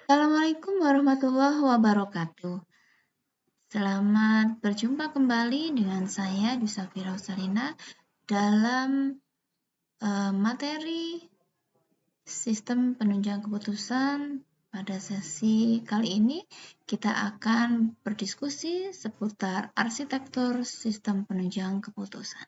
Assalamualaikum warahmatullahi wabarakatuh. Selamat berjumpa kembali dengan saya Dusa Firausalina dalam materi sistem penunjang keputusan. Pada sesi kali ini kita akan berdiskusi seputar arsitektur sistem penunjang keputusan.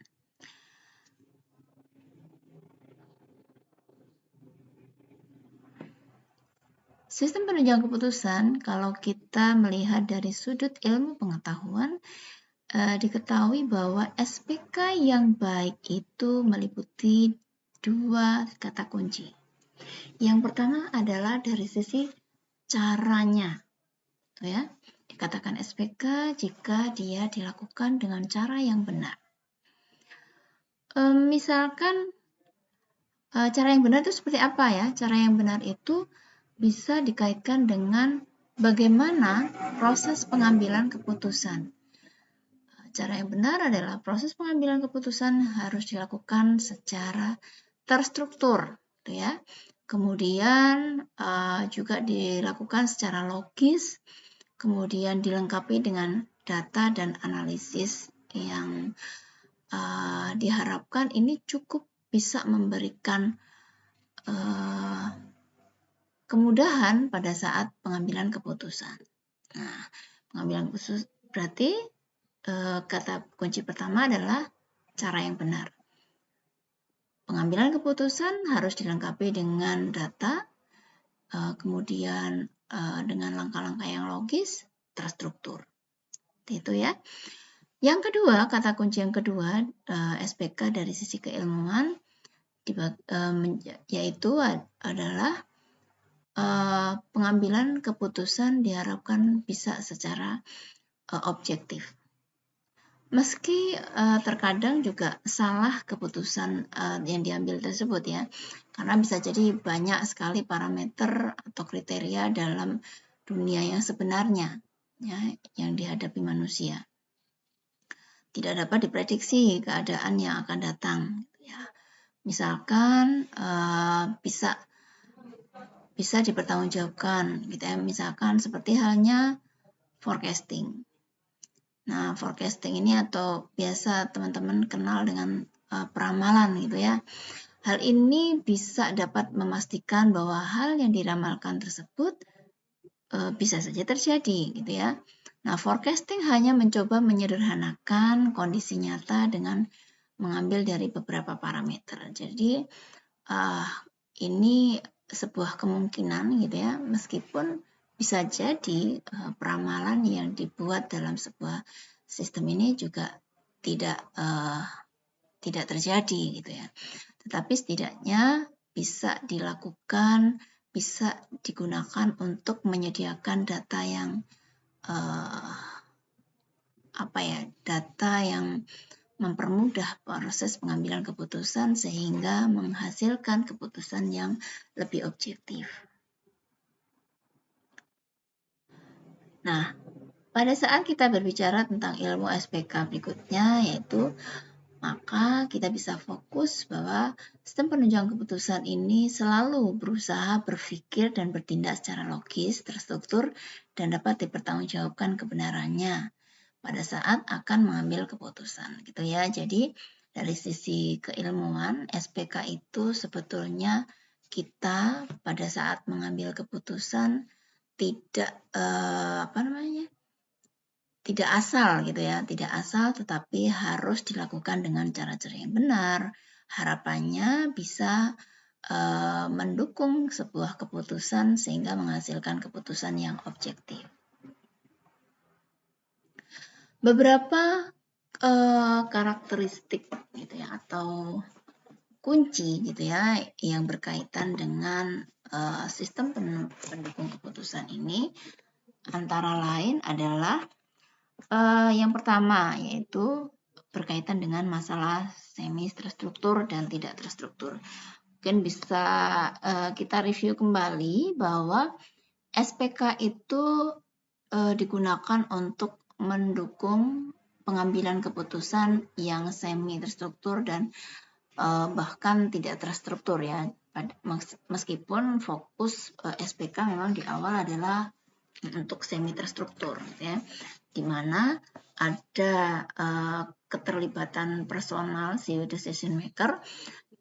Sistem penunjang keputusan, kalau kita melihat dari sudut ilmu pengetahuan, diketahui bahwa SPK yang baik itu meliputi dua kata kunci. Yang pertama adalah dari sisi caranya, ya. Dikatakan SPK jika dia dilakukan dengan cara yang benar. Misalkan cara yang benar itu seperti apa ya? Cara yang benar itu bisa dikaitkan dengan bagaimana proses pengambilan keputusan. Cara yang benar adalah proses pengambilan keputusan harus dilakukan secara terstruktur, gitu ya. Kemudian juga dilakukan secara logis, kemudian dilengkapi dengan data dan analisis yang diharapkan ini cukup bisa memberikan kemudahan pada saat pengambilan keputusan. Nah, pengambilan keputusan berarti kata kunci pertama adalah cara yang benar. Pengambilan keputusan harus dilengkapi dengan data, kemudian dengan langkah-langkah yang logis, terstruktur. Itu ya. Yang kedua, kata kunci yang kedua, SPK dari sisi keilmuan, yaitu adalah pengambilan keputusan diharapkan bisa secara objektif. Meski terkadang juga salah keputusan yang diambil tersebut ya, karena bisa jadi banyak sekali parameter atau kriteria dalam dunia yang sebenarnya ya, yang dihadapi manusia. Tidak dapat diprediksi keadaan yang akan datang. Ya. Misalkan bisa dipertanggungjawabkan, gitu ya. Misalkan seperti halnya forecasting. Nah, forecasting ini atau biasa teman-teman kenal dengan peramalan gitu ya. Hal ini bisa dapat memastikan bahwa hal yang diramalkan tersebut bisa saja terjadi gitu ya. Nah, forecasting hanya mencoba menyederhanakan kondisi nyata dengan mengambil dari beberapa parameter. Jadi ini sebuah kemungkinan gitu ya, meskipun bisa jadi peramalan yang dibuat dalam sebuah sistem ini juga tidak terjadi gitu ya. Tetapi setidaknya bisa dilakukan, bisa digunakan untuk menyediakan data yang data yang mempermudah proses pengambilan keputusan sehingga menghasilkan keputusan yang lebih objektif. Nah, pada saat kita berbicara tentang ilmu SPK berikutnya, yaitu maka kita bisa fokus bahwa sistem penunjang keputusan ini selalu berusaha berpikir dan bertindak secara logis, terstruktur, dan dapat dipertanggungjawabkan kebenarannya pada saat akan mengambil keputusan, gitu ya. Jadi dari sisi keilmuan, SPK itu sebetulnya kita pada saat mengambil keputusan tidak tidak asal gitu ya, tidak asal tetapi harus dilakukan dengan cara-cara yang benar. Harapannya bisa mendukung sebuah keputusan sehingga menghasilkan keputusan yang objektif. Beberapa karakteristik gitu ya atau kunci gitu ya yang berkaitan dengan sistem pendukung keputusan ini antara lain adalah yang pertama yaitu berkaitan dengan masalah semi terstruktur dan tidak terstruktur. Mungkin bisa kita review kembali bahwa SPK itu digunakan untuk mendukung pengambilan keputusan yang semi terstruktur dan bahkan tidak terstruktur ya. meskipun fokus SPK memang di awal adalah untuk semi terstruktur, gitu ya, di mana ada keterlibatan personal si decision maker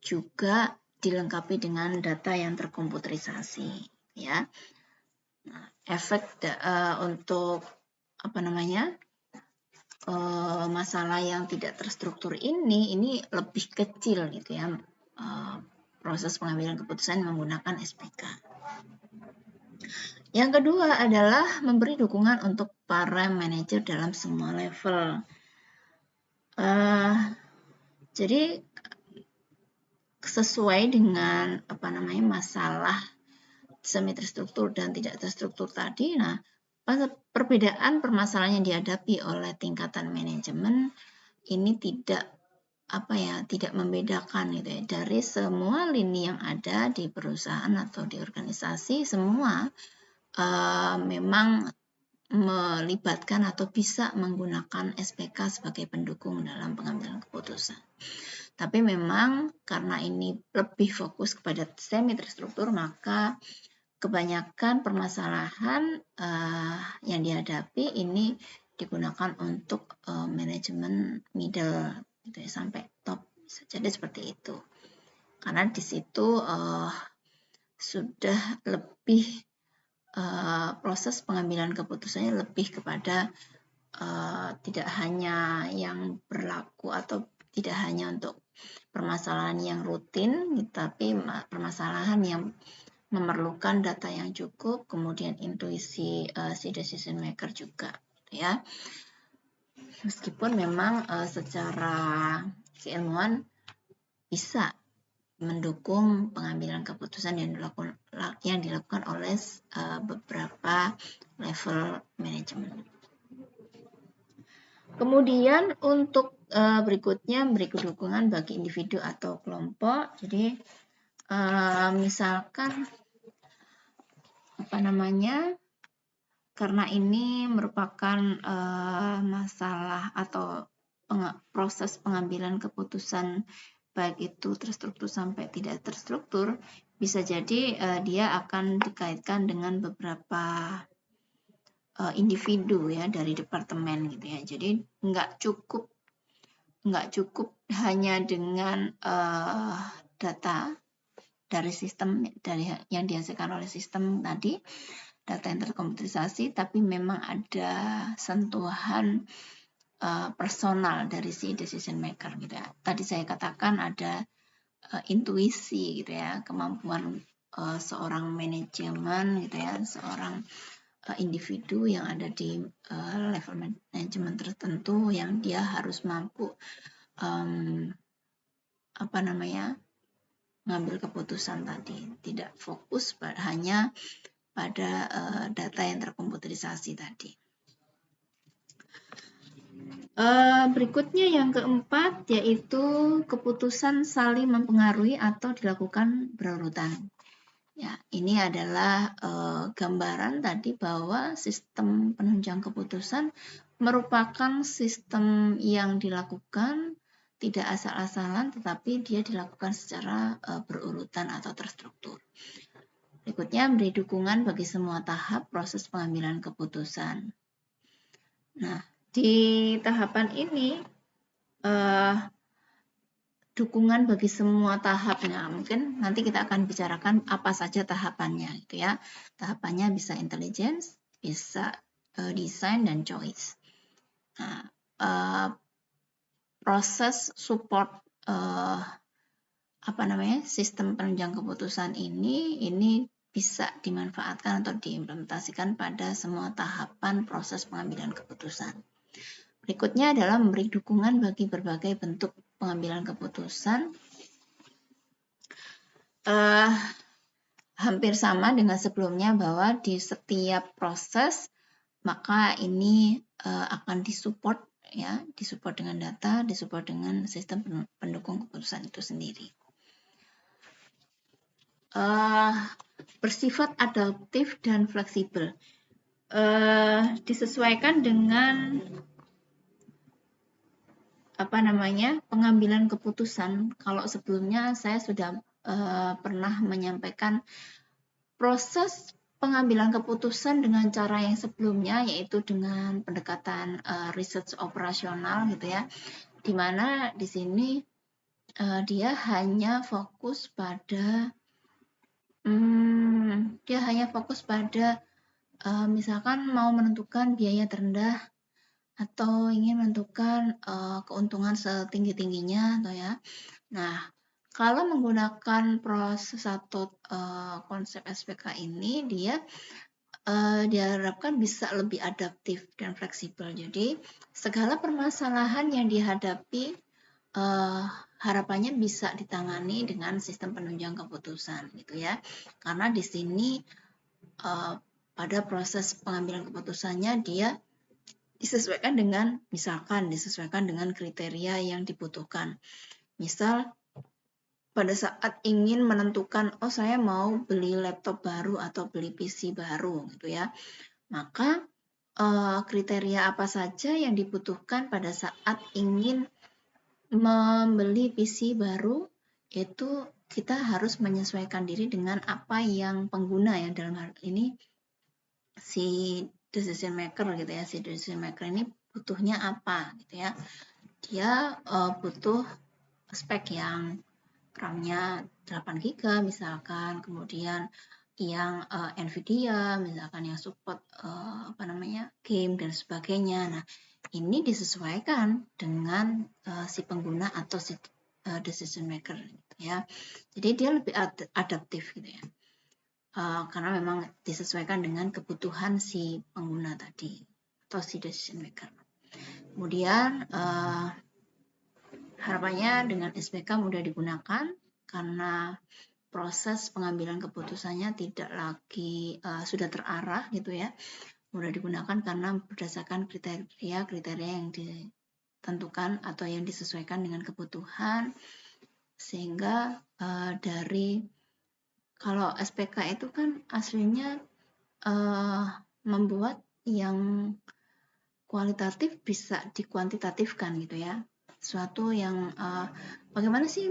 juga dilengkapi dengan data yang terkomputerisasi, ya. Nah, efek untuk masalah yang tidak terstruktur ini lebih kecil, gitu ya, proses pengambilan keputusan menggunakan SPK. Yang kedua adalah memberi dukungan untuk para manajer dalam semua level. Jadi sesuai dengan masalah semi terstruktur dan tidak terstruktur tadi. Nah, perbedaan permasalahan yang dihadapi oleh tingkatan manajemen ini tidak membedakan, gitu ya, dari semua lini yang ada di perusahaan atau di organisasi. Semua memang melibatkan atau bisa menggunakan SPK sebagai pendukung dalam pengambilan keputusan. Tapi memang karena ini lebih fokus kepada semi terstruktur, maka kebanyakan permasalahan yang dihadapi ini digunakan untuk manajemen middle, gitu ya, sampai top. Bisa jadi seperti itu. Karena di situ sudah lebih proses pengambilan keputusannya lebih kepada tidak hanya yang berlaku atau tidak hanya untuk permasalahan yang rutin, tapi permasalahan yang memerlukan data yang cukup, kemudian intuisi si decision maker juga, ya. Meskipun memang secara keilmuan bisa mendukung pengambilan keputusan yang dilakukan oleh beberapa level manajemen. Kemudian untuk berikutnya beri dukungan bagi individu atau kelompok. Jadi misalkan karena ini merupakan masalah atau proses pengambilan keputusan baik itu terstruktur sampai tidak terstruktur, bisa jadi dia akan dikaitkan dengan beberapa individu, ya, dari departemen, gitu ya. Jadi nggak cukup hanya dengan data dari sistem yang dihasilkan oleh sistem tadi, data yang terkomputerisasi, tapi memang ada sentuhan personal dari si decision maker, gitu ya. Tadi saya katakan ada intuisi, gitu ya, kemampuan seorang manajemen, gitu ya, seorang individu yang ada di level manajemen tertentu yang dia harus mampu mengambil keputusan tadi, tidak fokus hanya pada data yang terkomputerisasi tadi. Berikutnya yang keempat yaitu keputusan saling mempengaruhi atau dilakukan berurutan. Ya, ini adalah gambaran tadi bahwa sistem penunjang keputusan merupakan sistem yang dilakukan tidak asal-asalan, tetapi dia dilakukan secara berurutan atau terstruktur. Berikutnya, beri dukungan bagi semua tahap proses pengambilan keputusan. Nah, di tahapan ini dukungan bagi semua tahapnya. Mungkin nanti kita akan bicarakan apa saja tahapannya, gitu ya. Tahapannya bisa intelligence, bisa design dan choice. Nah, proses support sistem penunjang keputusan ini bisa dimanfaatkan atau diimplementasikan pada semua tahapan proses pengambilan keputusan. Berikutnya adalah memberi dukungan bagi berbagai bentuk pengambilan keputusan. Hampir sama dengan sebelumnya bahwa di setiap proses maka ini akan disupport, ya, disupport dengan data, disupport dengan sistem pendukung keputusan itu sendiri. Bersifat adaptif dan fleksibel. Disesuaikan dengan pengambilan keputusan. Kalau sebelumnya saya sudah pernah menyampaikan proses pengambilan keputusan dengan cara yang sebelumnya, yaitu dengan pendekatan research operasional gitu ya, di mana di sini dia hanya fokus pada misalkan mau menentukan biaya terendah atau ingin menentukan keuntungan setinggi-tingginya atau ya. Nah, kalau menggunakan proses atau konsep SPK ini, dia diharapkan bisa lebih adaptif dan fleksibel. Jadi, segala permasalahan yang dihadapi harapannya bisa ditangani dengan sistem penunjang keputusan gitu ya. Karena di sini pada proses pengambilan keputusannya dia disesuaikan dengan kriteria yang dibutuhkan. Misal pada saat ingin menentukan, oh saya mau beli laptop baru atau beli PC baru gitu ya, maka kriteria apa saja yang dibutuhkan pada saat ingin membeli PC baru, itu kita harus menyesuaikan diri dengan apa yang pengguna ya, dalam hal ini si decision maker gitu ya, si decision maker ini butuhnya apa gitu ya. Dia butuh spek yang RAM-nya 8 GB misalkan, kemudian yang Nvidia misalkan yang support game dan sebagainya. Nah, ini disesuaikan dengan si pengguna atau si decision maker gitu ya. Jadi dia lebih adaptif gitu ya. Karena memang disesuaikan dengan kebutuhan si pengguna tadi atau si decision maker. Kemudian harapannya dengan SPK mudah digunakan karena proses pengambilan keputusannya tidak lagi sudah terarah gitu ya, mudah digunakan karena berdasarkan kriteria yang ditentukan atau yang disesuaikan dengan kebutuhan, sehingga dari kalau SPK itu kan aslinya membuat yang kualitatif bisa dikuantitatifkan gitu ya. Suatu yang bagaimana sih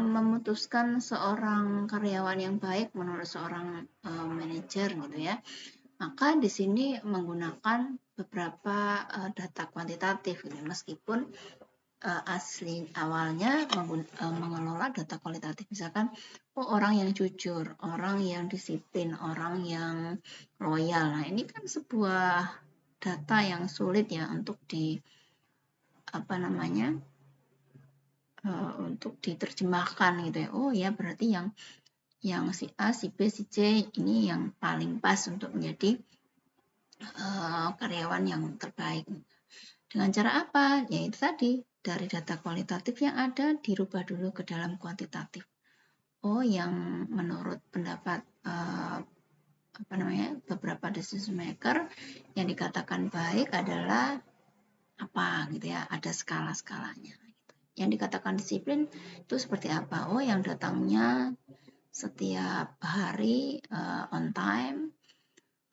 memutuskan seorang karyawan yang baik menurut seorang manajer gitu ya. Maka di sini menggunakan beberapa data kuantitatif gitu. Meskipun asli awalnya mengelola data kualitatif, misalkan orang yang jujur, orang yang disiplin, orang yang loyal. Nah, ini kan sebuah data yang sulit ya untuk untuk diterjemahkan gitu ya. Oh ya, berarti yang si A, si B, si C ini yang paling pas untuk menjadi karyawan yang terbaik. Dengan cara apa? Yaitu tadi, dari data kualitatif yang ada dirubah dulu ke dalam kuantitatif. Oh, yang menurut pendapat beberapa decision maker yang dikatakan baik adalah apa gitu ya, ada skala-skalanya. Yang dikatakan disiplin itu seperti apa? Oh, yang datangnya setiap hari on time,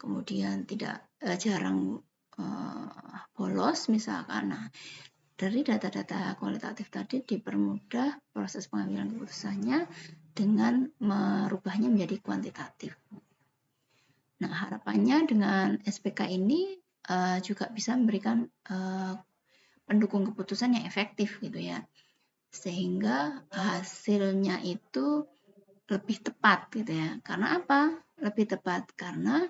kemudian tidak jarang bolos misalkan. Nah, dari data-data kualitatif tadi dipermudah proses pengambilan keputusannya dengan merubahnya menjadi kuantitatif. Nah, harapannya dengan SPK ini juga bisa memberikan pendukung keputusan yang efektif gitu ya, sehingga hasilnya itu lebih tepat gitu ya. Karena apa? Lebih tepat karena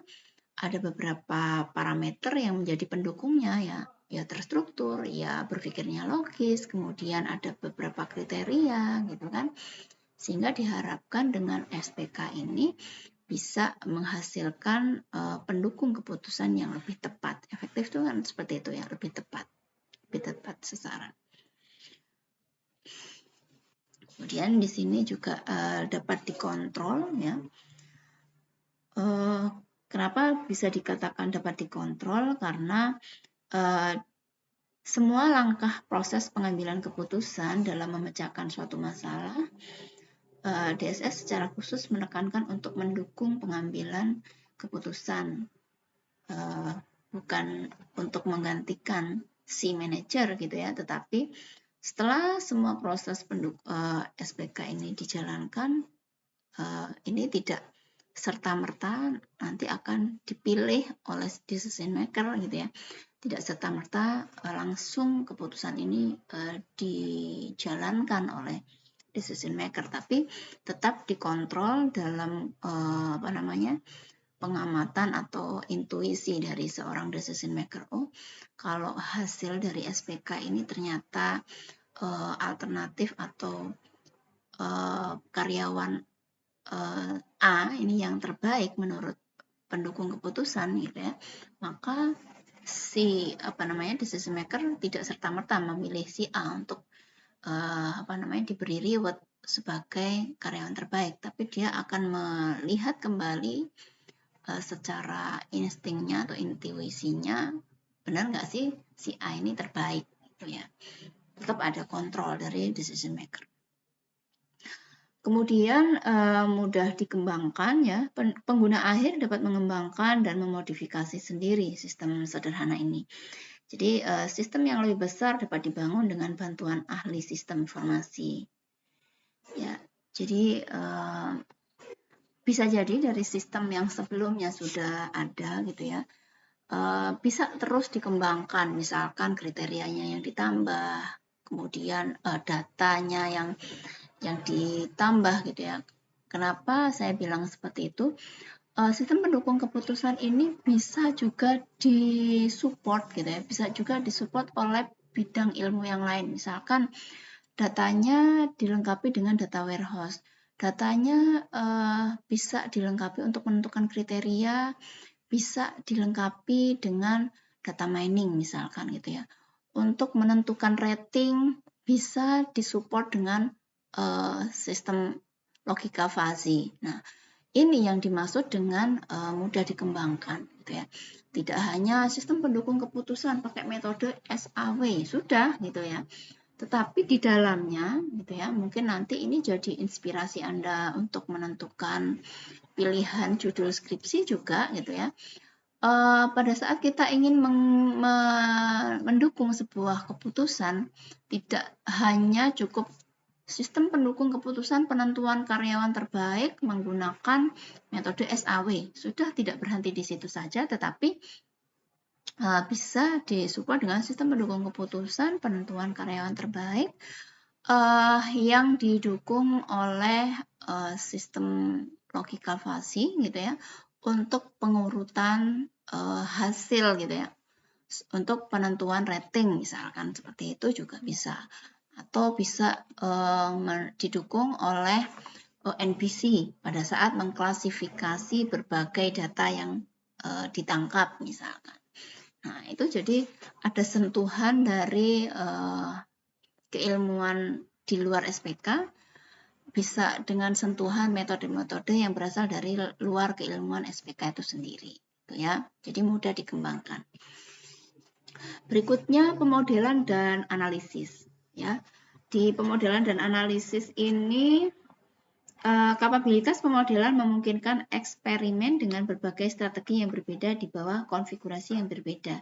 ada beberapa parameter yang menjadi pendukungnya ya terstruktur, ya berpikirnya logis, kemudian ada beberapa kriteria gitu kan, sehingga diharapkan dengan SPK ini bisa menghasilkan pendukung keputusan yang lebih tepat. Efektif itu kan seperti itu ya, lebih tepat sasaran. Kemudian di sini juga dapat dikontrol ya. Kenapa bisa dikatakan dapat dikontrol? Karena semua langkah proses pengambilan keputusan dalam memecahkan suatu masalah, DSS secara khusus menekankan untuk mendukung pengambilan keputusan, bukan untuk menggantikan si manajer gitu ya, tetapi Setelah semua proses SPK ini dijalankan, ini tidak serta-merta nanti akan dipilih oleh decision maker gitu ya. Tidak serta-merta langsung keputusan ini dijalankan oleh decision maker, tapi tetap dikontrol dalam pengamatan atau intuisi dari seorang decision maker. Oh, kalau hasil dari SPK ini ternyata alternatif atau karyawan A ini yang terbaik menurut pendukung keputusan gitu ya, maka si decision maker tidak serta-merta memilih si A untuk diberi reward sebagai karyawan terbaik, tapi dia akan melihat kembali secara instingnya atau intuisinya, benar nggak sih si A ini terbaik gitu ya. Tetap ada kontrol dari decision maker. Kemudian mudah dikembangkan ya, pengguna akhir dapat mengembangkan dan memodifikasi sendiri sistem sederhana ini. Jadi sistem yang lebih besar dapat dibangun dengan bantuan ahli sistem informasi. Ya, jadi bisa jadi dari sistem yang sebelumnya sudah ada gitu ya, bisa terus dikembangkan, misalkan kriterianya yang ditambah, kemudian datanya yang ditambah gitu ya. Kenapa saya bilang seperti itu? Sistem pendukung keputusan ini bisa juga disupport gitu ya, bisa juga disupport oleh bidang ilmu yang lain. Misalkan datanya dilengkapi dengan data warehouse. Datanya bisa dilengkapi untuk menentukan kriteria, bisa dilengkapi dengan data mining misalkan gitu ya. Untuk menentukan rating bisa disupport dengan sistem logika fuzzy. Nah, ini yang dimaksud dengan mudah dikembangkan gitu ya. Tidak hanya sistem pendukung keputusan pakai metode SAW sudah gitu ya. Tetapi di dalamnya gitu ya, mungkin nanti ini jadi inspirasi Anda untuk menentukan pilihan judul skripsi juga gitu ya. Pada saat kita ingin mendukung sebuah keputusan, tidak hanya cukup sistem pendukung keputusan penentuan karyawan terbaik menggunakan metode SAW. Sudah tidak berhenti di situ saja, tetapi bisa disupport dengan sistem pendukung keputusan penentuan karyawan terbaik yang didukung oleh sistem logical fuzzy gitu ya, untuk pengurutan hasil gitu ya, untuk penentuan rating misalkan seperti itu juga bisa, atau bisa didukung oleh NPC pada saat mengklasifikasi berbagai data yang ditangkap misalkan. Nah, itu jadi ada sentuhan dari keilmuan di luar SPK, bisa dengan sentuhan metode-metode yang berasal dari luar keilmuan SPK itu sendiri, gitu ya. Jadi mudah dikembangkan. Berikutnya pemodelan dan analisis, ya. Di pemodelan dan analisis ini kapabilitas pemodelan memungkinkan eksperimen dengan berbagai strategi yang berbeda di bawah konfigurasi yang berbeda.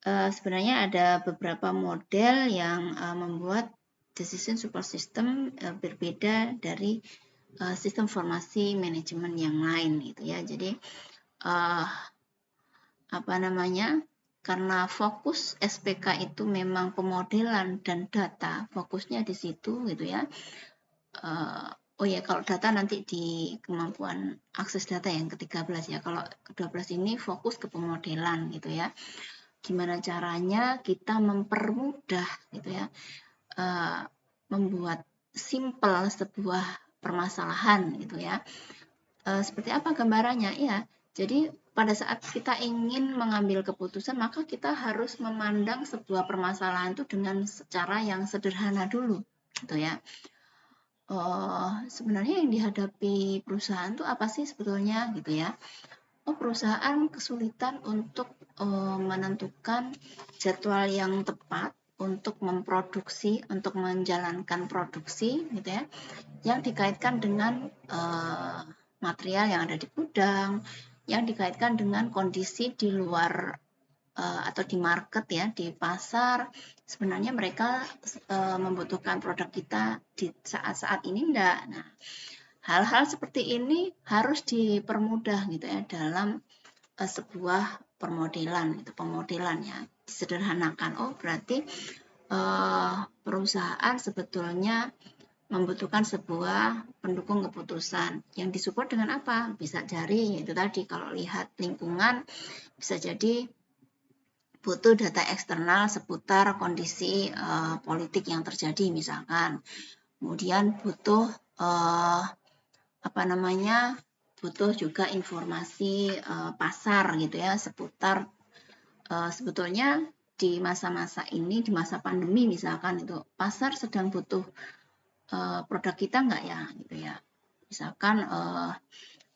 Sebenarnya ada beberapa model yang membuat decision support system berbeda dari sistem informasi manajemen yang lain gitu ya. Jadi karena fokus SPK itu memang pemodelan dan data, fokusnya di situ gitu ya. Kalau data nanti di kemampuan akses data yang ke-13 ya. Kalau ke-12 ini fokus ke pemodelan gitu ya. Gimana caranya kita mempermudah gitu ya, membuat simple sebuah permasalahan gitu ya. Seperti apa gambarannya? Ya, jadi pada saat kita ingin mengambil keputusan, maka kita harus memandang sebuah permasalahan itu dengan secara yang sederhana dulu gitu ya. Sebenarnya yang dihadapi perusahaan itu apa sih sebetulnya gitu ya. Perusahaan kesulitan untuk menentukan jadwal yang tepat untuk memproduksi, untuk menjalankan produksi gitu ya, yang dikaitkan dengan material yang ada di gudang, yang dikaitkan dengan kondisi di luar atau di market ya, di pasar, sebenarnya mereka membutuhkan produk kita di saat-saat ini enggak. Nah, hal-hal seperti ini harus dipermudah gitu ya dalam sebuah permodelan gitu, pemodelan ya, disederhanakan. Oh, berarti perusahaan sebetulnya membutuhkan sebuah pendukung keputusan yang disupport dengan apa? Bisa jadi itu tadi, kalau lihat lingkungan bisa jadi butuh data eksternal seputar kondisi politik yang terjadi misalkan. Kemudian butuh butuh juga informasi pasar gitu ya seputar sebetulnya di masa-masa ini, di masa pandemi misalkan, itu pasar sedang butuh produk kita enggak ya gitu ya. Misalkan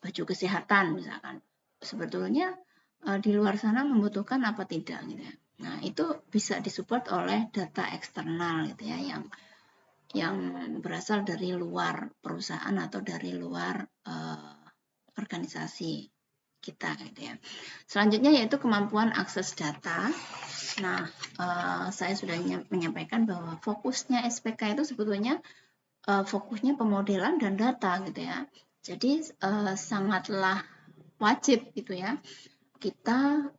baju kesehatan misalkan, sebetulnya di luar sana membutuhkan apa tidak gitu ya. Nah, itu bisa disupport oleh data eksternal gitu ya, yang berasal dari luar perusahaan atau dari luar organisasi kita gitu ya. Selanjutnya yaitu kemampuan akses data. Nah, saya sudah menyampaikan bahwa fokusnya SPK itu sebetulnya fokusnya pemodelan dan data gitu ya. Jadi sangatlah wajib gitu ya, kita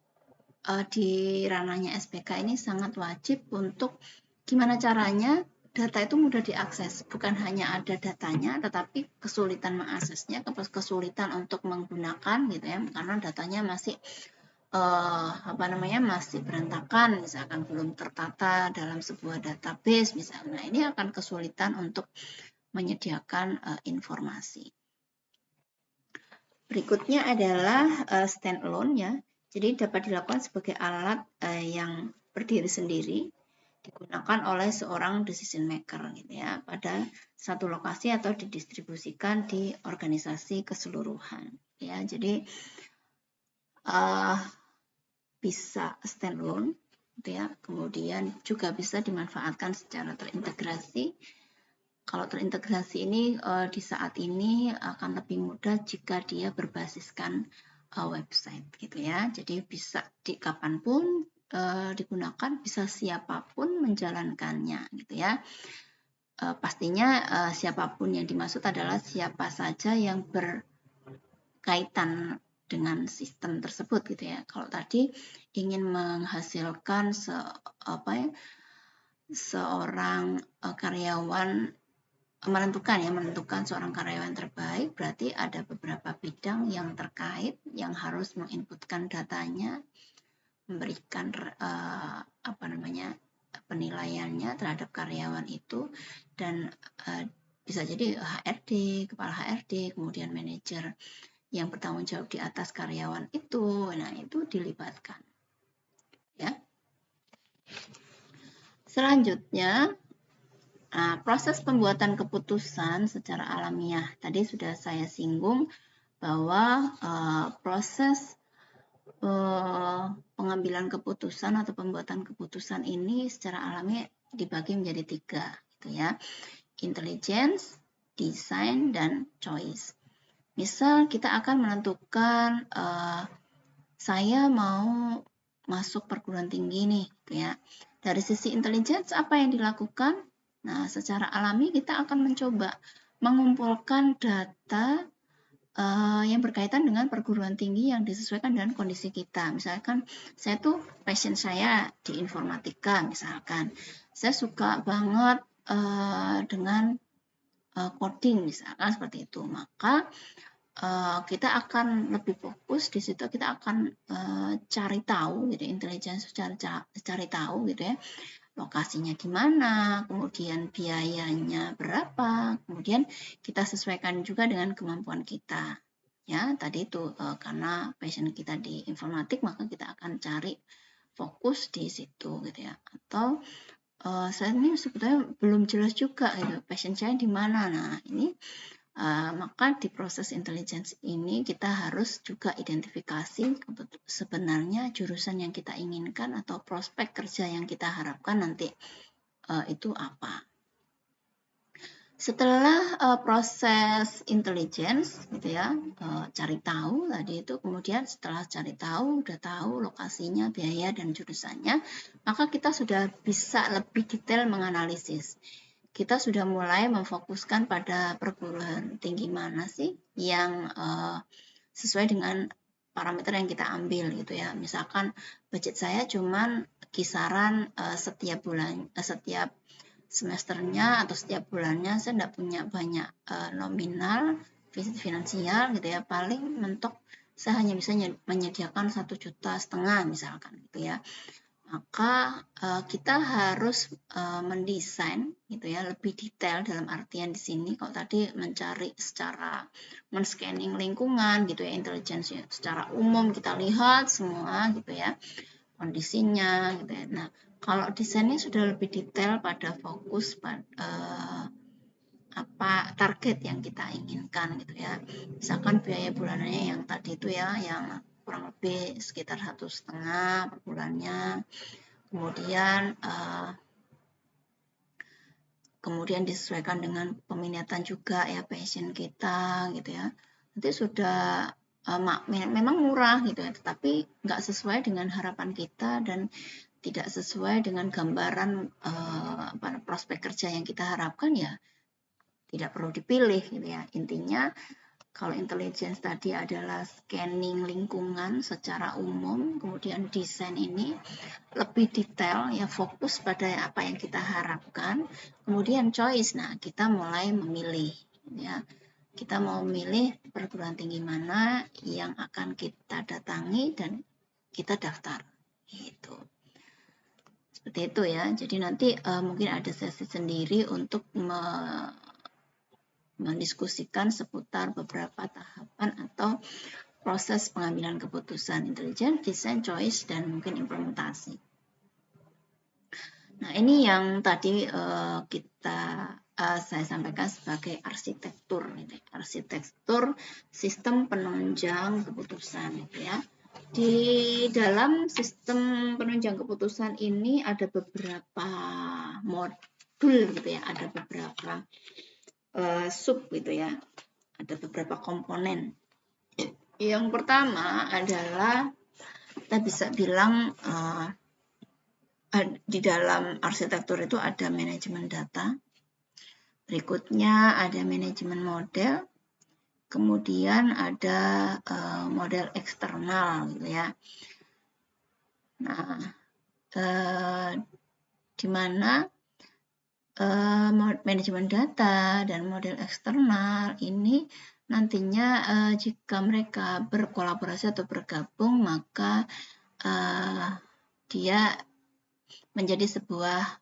di ranahnya SPK ini sangat wajib untuk gimana caranya data itu mudah diakses, bukan hanya ada datanya tetapi kesulitan mengaksesnya, kesulitan untuk menggunakan gitu ya, karena datanya masih masih berantakan, misalkan belum tertata dalam sebuah database misalnya. Nah, ini akan kesulitan untuk menyediakan informasi. Berikutnya adalah standalone ya. Jadi dapat dilakukan sebagai alat yang berdiri sendiri, digunakan oleh seorang decision maker gitu ya, pada satu lokasi atau didistribusikan di organisasi keseluruhan ya. Jadi bisa standalone gitu ya. Kemudian juga bisa dimanfaatkan secara terintegrasi. Kalau terintegrasi ini di saat ini akan lebih mudah jika dia berbasiskan website gitu ya. Jadi bisa di kapanpun digunakan, bisa siapapun menjalankannya gitu ya. Pastinya siapapun yang dimaksud adalah siapa saja yang berkaitan dengan sistem tersebut gitu ya. Kalau tadi ingin menghasilkan seorang karyawan, menentukan seorang karyawan terbaik, berarti ada beberapa bidang yang terkait yang harus menginputkan datanya, memberikan penilaiannya terhadap karyawan itu, dan bisa jadi HRD, kepala HRD, kemudian manajer yang bertanggung jawab di atas karyawan itu. Nah, itu dilibatkan ya. Selanjutnya proses pembuatan keputusan secara alamiah. Tadi sudah saya singgung bahwa proses pengambilan keputusan atau pembuatan keputusan ini secara alami dibagi menjadi 3 gitu ya. Intelligence, design, dan choice. Misal kita akan menentukan saya mau masuk perguruan tinggi nih gitu ya. Dari sisi intelligence apa yang dilakukan? Nah, secara alami kita akan mencoba mengumpulkan data yang berkaitan dengan perguruan tinggi yang disesuaikan dengan kondisi kita. Misalkan saya tuh passion saya di informatika misalkan. Saya suka banget dengan coding misalkan seperti itu. Maka kita akan lebih fokus di situ, kita akan cari tahu gitu, intelligence cari tahu gitu ya, lokasinya di mana, kemudian biayanya berapa, kemudian kita sesuaikan juga dengan kemampuan kita ya. Tadi itu karena passion kita di informatik, maka kita akan cari fokus di situ gitu ya. Atau saya ini sebetulnya belum jelas juga gitu, passion saya di mana. Nah, ini maka di proses intelligence ini kita harus juga identifikasi sebenarnya jurusan yang kita inginkan atau prospek kerja yang kita harapkan nanti itu apa. Setelah proses intelligence gitu ya, cari tahu tadi itu, kemudian setelah cari tahu, udah tahu lokasinya, biaya dan jurusannya, maka kita sudah bisa lebih detail menganalisis. Kita sudah mulai memfokuskan pada perguruan tinggi mana sih yang sesuai dengan parameter yang kita ambil gitu ya. Misalkan budget saya cuman kisaran setiap bulan, setiap semesternya atau setiap bulannya saya tidak punya banyak nominal finansial gitu ya, paling mentok saya hanya bisa menyediakan 1,5 juta misalkan gitu ya. Maka kita harus mendesain gitu ya lebih detail, dalam artian di sini kalau tadi mencari secara men-scanning lingkungan gitu ya, intelligence secara umum kita lihat semua gitu ya kondisinya gitu ya. Nah, kalau desainnya sudah lebih detail pada fokus pada apa target yang kita inginkan gitu ya. Misalkan biaya bulanannya yang tadi itu ya, yang kurang lebih sekitar 1,5 per bulannya. Kemudian disesuaikan dengan peminatan juga ya, passion kita gitu ya. Nanti sudah memang murah gitu ya, tetapi nggak sesuai dengan harapan kita dan tidak sesuai dengan gambaran prospek kerja yang kita harapkan, ya tidak perlu dipilih gitu ya. Intinya kalau intelligence tadi adalah scanning lingkungan secara umum, kemudian desain ini lebih detail ya, fokus pada apa yang kita harapkan, kemudian choice. Nah, kita mulai memilih ya. Kita mau memilih perguruan tinggi mana yang akan kita datangi dan kita daftar. Gitu. Seperti itu ya. Jadi nanti mungkin ada sesi sendiri untuk mendiskusikan seputar beberapa tahapan atau proses pengambilan keputusan intelligence, design, choice, dan mungkin implementasi. Nah, ini yang tadi saya sampaikan sebagai arsitektur, gitu. Arsitektur sistem penunjang keputusan, gitu ya. Di dalam sistem penunjang keputusan ini ada beberapa modul, gitu ya. Ada beberapa sub, gitu ya. Ada beberapa komponen. Yang pertama adalah kita bisa bilang di dalam arsitektur itu ada manajemen data, berikutnya ada manajemen model, kemudian ada model eksternal gitu ya. Nah, di mana manajemen data dan model eksternal ini nantinya jika mereka berkolaborasi atau bergabung, maka dia menjadi sebuah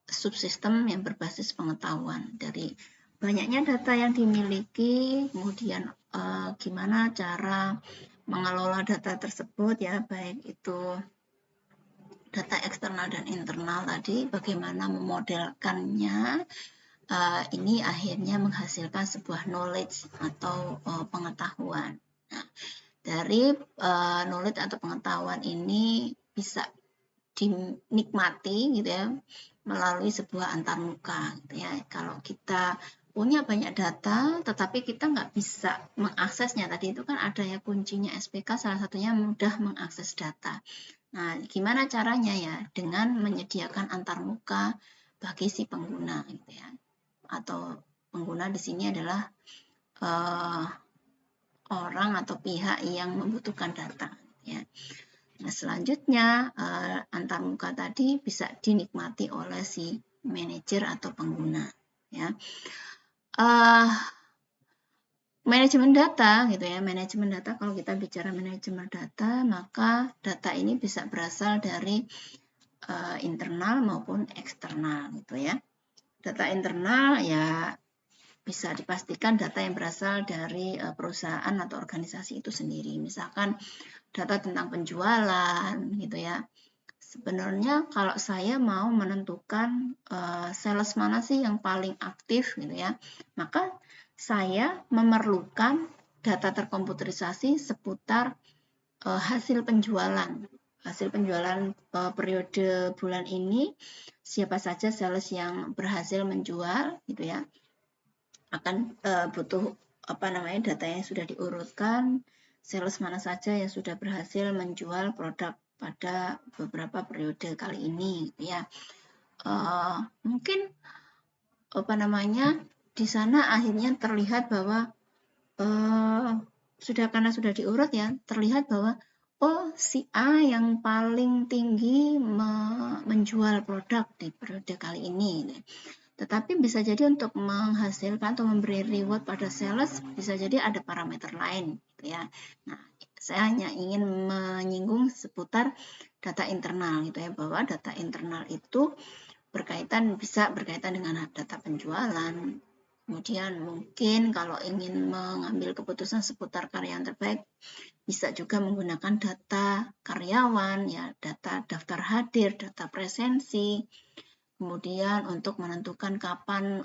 subsistem yang berbasis pengetahuan dari banyaknya data yang dimiliki, kemudian gimana cara mengelola data tersebut ya, baik itu data eksternal dan internal tadi, bagaimana memodelkannya, ini akhirnya menghasilkan sebuah knowledge atau pengetahuan. Nah, dari knowledge atau pengetahuan ini bisa dinikmati gitu ya melalui sebuah antarmuka gitu ya. Kalau kita punya banyak data tetapi kita nggak bisa mengaksesnya, tadi itu kan ada ya kuncinya SPK, salah satunya mudah mengakses data. Nah, gimana caranya ya? Dengan menyediakan antarmuka bagi si pengguna gitu ya. Atau pengguna di sini adalah orang atau pihak yang membutuhkan data ya. Nah, selanjutnya antarmuka tadi bisa dinikmati oleh si manajer atau pengguna ya. Manajemen data gitu ya. Manajemen data, kalau kita bicara manajemen data, maka data ini bisa berasal dari internal maupun eksternal gitu ya. Data internal ya bisa dipastikan data yang berasal dari perusahaan atau organisasi itu sendiri. Misalkan data tentang penjualan gitu ya. Sebenarnya kalau saya mau menentukan sales mana sih yang paling aktif gitu ya, maka saya memerlukan data terkomputerisasi seputar hasil penjualan hasil penjualan periode bulan ini, siapa saja sales yang berhasil menjual gitu ya, akan butuh data yang sudah diurutkan, sales mana saja yang sudah berhasil menjual produk pada beberapa periode kali ini gitu ya. Mungkin di sana akhirnya terlihat bahwa karena sudah diurut ya, terlihat bahwa si A yang paling tinggi menjual produk di periode kali ini. Tetapi bisa jadi untuk menghasilkan atau memberi reward pada sales, bisa jadi ada parameter lain gitu ya. Nah, saya hanya ingin menyinggung seputar data internal gitu ya, bahwa data internal itu bisa berkaitan dengan data penjualan. Kemudian mungkin kalau ingin mengambil keputusan seputar karya yang terbaik, bisa juga menggunakan data karyawan, ya, data daftar hadir, data presensi. Kemudian untuk menentukan kapan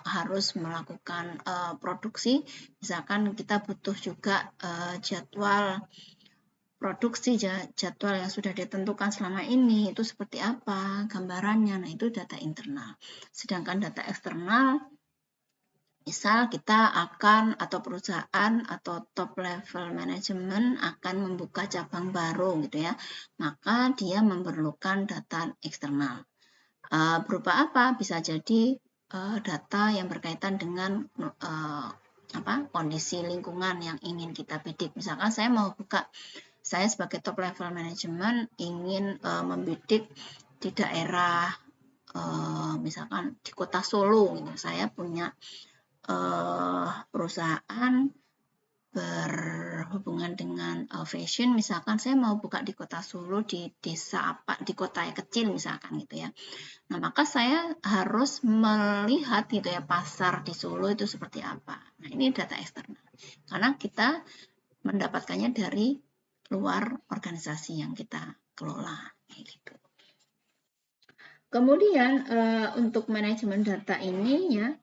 harus melakukan produksi, misalkan kita butuh juga jadwal produksi, jadwal yang sudah ditentukan selama ini itu seperti apa gambarannya. Nah, itu data internal. Sedangkan data eksternal, misal kita akan atau perusahaan atau top level management akan membuka cabang baru gitu ya, maka dia memerlukan data eksternal. Berupa apa? Bisa jadi data yang berkaitan dengan kondisi lingkungan yang ingin kita bidik. Misalkan saya sebagai top level management ingin membidik di daerah misalkan di kota Solo gitu. Saya punya perusahaan berhubungan dengan fashion, misalkan saya mau buka di kota Solo, di desa di kota yang kecil misalkan gitu ya. Nah, maka saya harus melihat gitu ya pasar di Solo itu seperti apa. Nah, ini data eksternal. Karena kita mendapatkannya dari luar organisasi yang kita kelola gitu. Kemudian untuk manajemen data ini ya,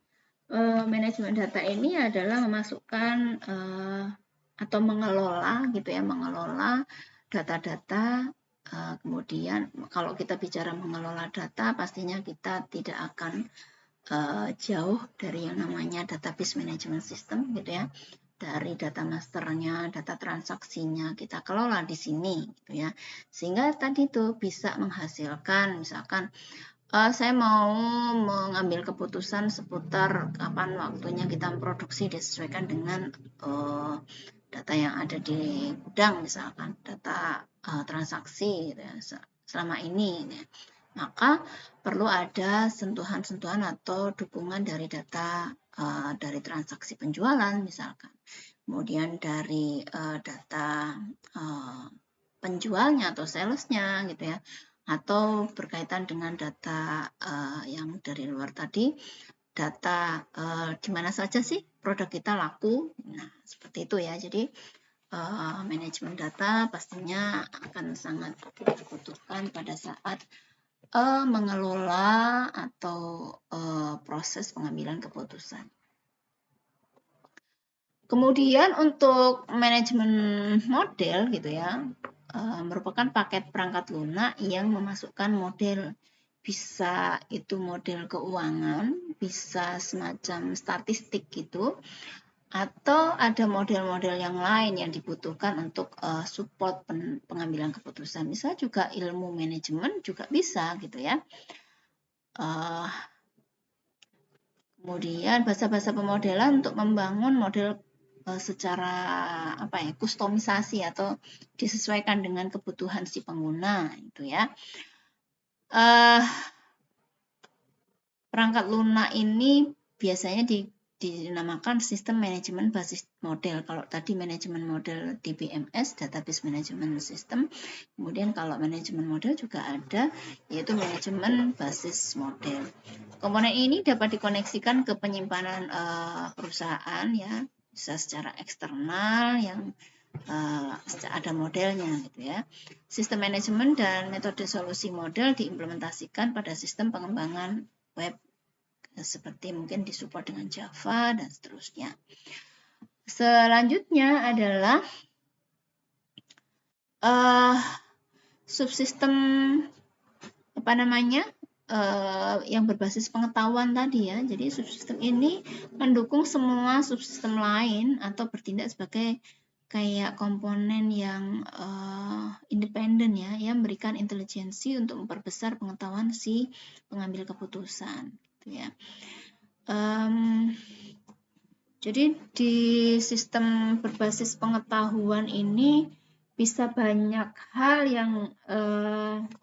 manajemen data ini adalah memasukkan atau mengelola gitu ya, mengelola data-data. Kemudian kalau kita bicara mengelola data, pastinya kita tidak akan jauh dari yang namanya database management system gitu ya. Dari data masternya, data transaksinya kita kelola di sini gitu ya. Sehingga tadi tuh bisa menghasilkan misalkan saya mau mengambil keputusan seputar kapan waktunya kita memproduksi disesuaikan dengan data yang ada di gudang misalkan, data transaksi gitu ya, selama ini gitu ya. Maka perlu ada sentuhan-sentuhan atau dukungan dari data dari transaksi penjualan misalkan, kemudian dari data penjualnya atau salesnya gitu ya, atau berkaitan dengan data yang dari luar tadi, data di mana saja sih produk kita laku. Nah, seperti itu ya. Jadi manajemen data pastinya akan sangat dibutuhkan pada saat mengelola atau proses pengambilan keputusan. Kemudian untuk manajemen model gitu ya, merupakan paket perangkat lunak yang memasukkan model, bisa itu model keuangan, bisa semacam statistik gitu, atau ada model-model yang lain yang dibutuhkan untuk support pengambilan keputusan. Misalnya juga ilmu manajemen juga bisa gitu ya. Kemudian bahasa-bahasa pemodelan untuk membangun model secara kustomisasi atau disesuaikan dengan kebutuhan si pengguna itu ya. Perangkat lunak ini biasanya dinamakan sistem manajemen basis model. Kalau tadi manajemen model DBMS, database management system. Kemudian kalau manajemen model juga ada, yaitu manajemen basis model. Komponen ini dapat dikoneksikan ke penyimpanan perusahaan ya, bisa secara eksternal yang ada modelnya gitu ya. Sistem manajemen dan metode solusi model diimplementasikan pada sistem pengembangan web seperti mungkin disupport dengan Java dan seterusnya. Selanjutnya adalah subsistem apa namanya yang berbasis pengetahuan tadi ya. Jadi subsistem ini mendukung semua subsistem lain atau bertindak sebagai kayak komponen yang independen ya, yang memberikan intelijensi untuk memperbesar pengetahuan si pengambil keputusan, gitu ya. Jadi di sistem berbasis pengetahuan ini bisa banyak hal yang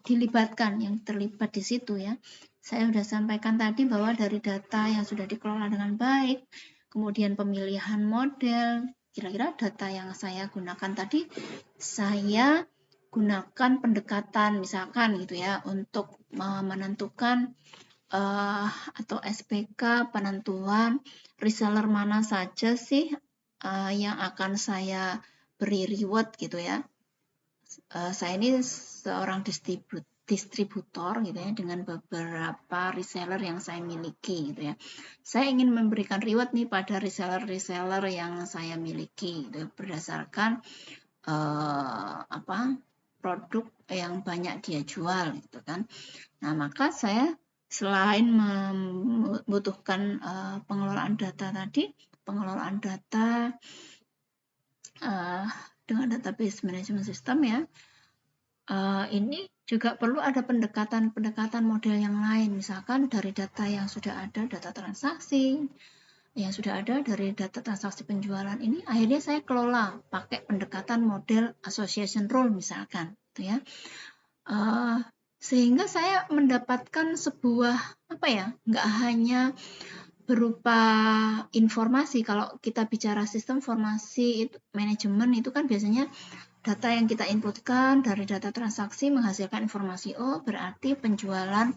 dilibatkan, yang terlibat di situ ya. Saya sudah sampaikan tadi bahwa dari data yang sudah dikelola dengan baik, kemudian pemilihan model, kira-kira data yang saya gunakan tadi, saya gunakan pendekatan misalkan gitu ya, untuk menentukan atau SPK penentuan reseller mana saja sih yang akan saya beri reward gitu ya. Saya ini seorang distributor gitu ya, dengan beberapa reseller yang saya miliki gitu ya. Saya ingin memberikan reward nih pada reseller-reseller yang saya miliki gitu, berdasarkan produk yang banyak dia jual gitu kan. Nah, maka saya selain membutuhkan pengelolaan data tadi, pengelolaan data dengan database management system ya, ini juga perlu ada pendekatan model yang lain, misalkan dari data yang sudah ada, data transaksi yang sudah ada, dari data transaksi penjualan ini akhirnya saya kelola pakai pendekatan model association rule misalkan, gitu ya. Sehingga saya mendapatkan sebuah nggak hanya berupa informasi. Kalau kita bicara sistem informasi manajemen itu kan biasanya data yang kita inputkan dari data transaksi menghasilkan informasi, oh berarti penjualan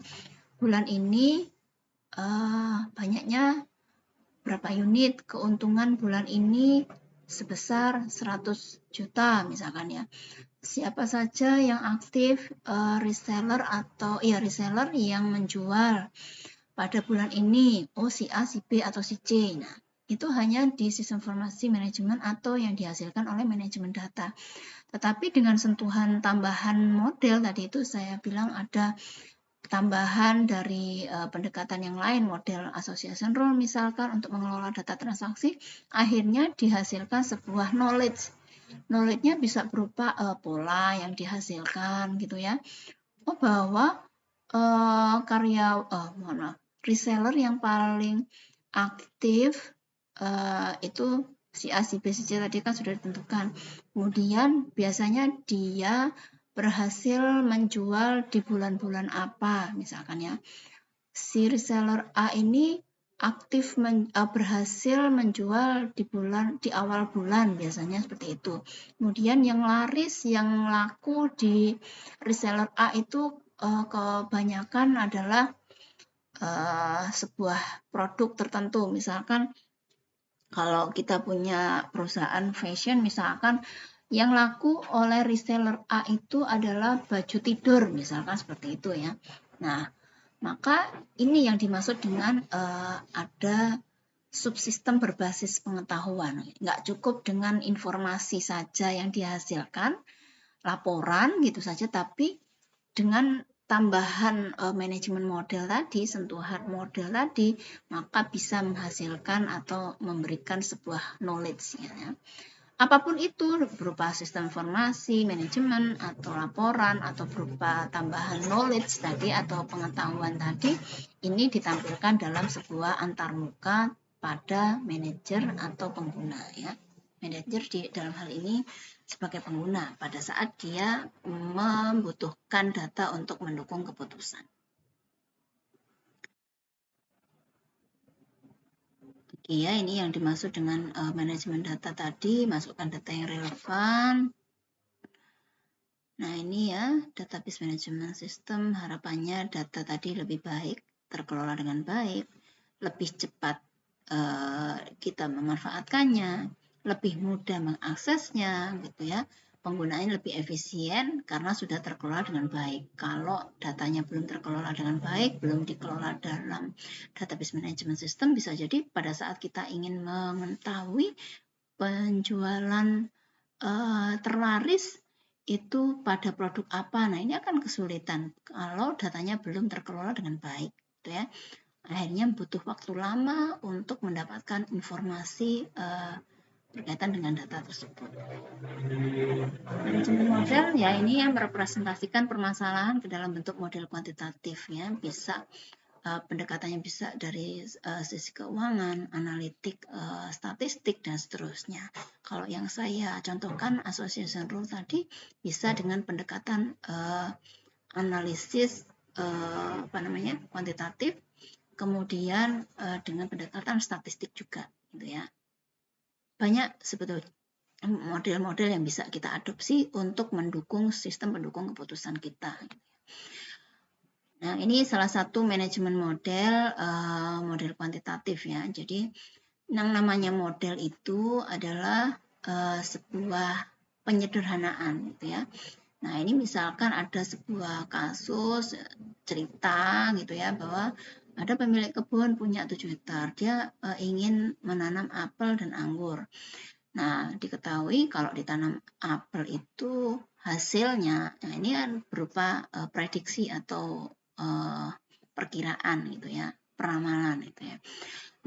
bulan ini banyaknya berapa unit, keuntungan bulan ini sebesar 100 juta misalkan ya. Siapa saja yang aktif reseller yang menjual pada bulan ini, si A, si B, atau si C. Nah, itu hanya di sistem informasi manajemen atau yang dihasilkan oleh manajemen data. Tetapi dengan sentuhan tambahan model tadi itu saya bilang ada tambahan dari pendekatan yang lain, model association rule misalkan untuk mengelola data transaksi, akhirnya dihasilkan sebuah knowledge. Knowledge-nya bisa berupa pola yang dihasilkan gitu ya. Bahwa reseller yang paling aktif itu si A, si B, si C tadi kan sudah ditentukan. Kemudian biasanya dia berhasil menjual di bulan-bulan apa misalkan ya. Si reseller A ini aktif berhasil menjual di awal bulan biasanya seperti itu. Kemudian yang laku di reseller A itu kebanyakan adalah sebuah produk tertentu. Misalkan kalau kita punya perusahaan fashion misalkan yang laku oleh reseller A itu adalah baju tidur misalkan seperti itu ya. Nah, maka ini yang dimaksud dengan ada subsistem berbasis pengetahuan. Nggak cukup dengan informasi saja yang dihasilkan, laporan gitu saja, tapi dengan tambahan manajemen model tadi, sentuhan model tadi, maka bisa menghasilkan atau memberikan sebuah knowledge ya. Apapun itu, berupa sistem informasi, manajemen, atau laporan, atau berupa tambahan knowledge tadi, atau pengetahuan tadi, ini ditampilkan dalam sebuah antarmuka pada manajer atau pengguna ya. Manajer dalam hal ini sebagai pengguna pada saat dia membutuhkan data untuk mendukung keputusan. Iya, ini yang dimaksud dengan manajemen data tadi, masukkan data yang relevan. Nah, ini ya, database management system, harapannya data tadi lebih baik, terkelola dengan baik, lebih cepat kita memanfaatkannya, lebih mudah mengaksesnya, gitu ya. Penggunaannya lebih efisien karena sudah terkelola dengan baik. Kalau datanya belum terkelola dengan baik, belum dikelola dalam database management system, bisa jadi pada saat kita ingin mengetahui penjualan terlaris itu pada produk apa. Nah, ini akan kesulitan kalau datanya belum terkelola dengan baik, gitu ya. Akhirnya butuh waktu lama untuk mendapatkan informasi berkaitan dengan data tersebut. Manajemen model ya ini yang merepresentasikan permasalahan ke dalam bentuk model kuantitatif ya, bisa pendekatannya bisa dari sisi keuangan, analitik, statistik dan seterusnya. Kalau yang saya contohkan association rule tadi bisa dengan pendekatan analisis kuantitatif, kemudian dengan pendekatan statistik juga, gitu ya. Banyak sebetulnya model-model yang bisa kita adopsi untuk mendukung sistem pendukung keputusan kita. Nah, ini salah satu manajemen model, model kuantitatif ya. Jadi, yang namanya model itu adalah sebuah penyederhanaan, gitu ya. Nah, ini misalkan ada sebuah kasus cerita gitu ya, bahwa ada pemilik kebun punya 7 hektar, dia ingin menanam apel dan anggur. Nah, diketahui kalau ditanam apel itu hasilnya, nah ini kan berupa prediksi atau perkiraan gitu ya, peramalan gitu ya.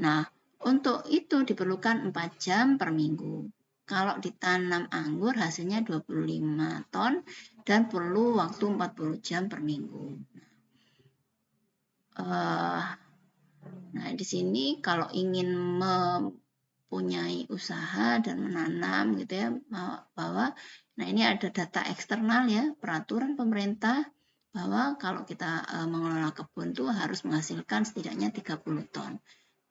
Nah, untuk itu diperlukan 4 jam per minggu. Kalau ditanam anggur hasilnya 25 ton dan perlu waktu 40 jam per minggu. Nah, di sini kalau ingin mempunyai usaha dan menanam gitu ya, bahwa nah ini ada data eksternal ya, peraturan pemerintah bahwa kalau kita mengelola kebun itu harus menghasilkan setidaknya 30 ton.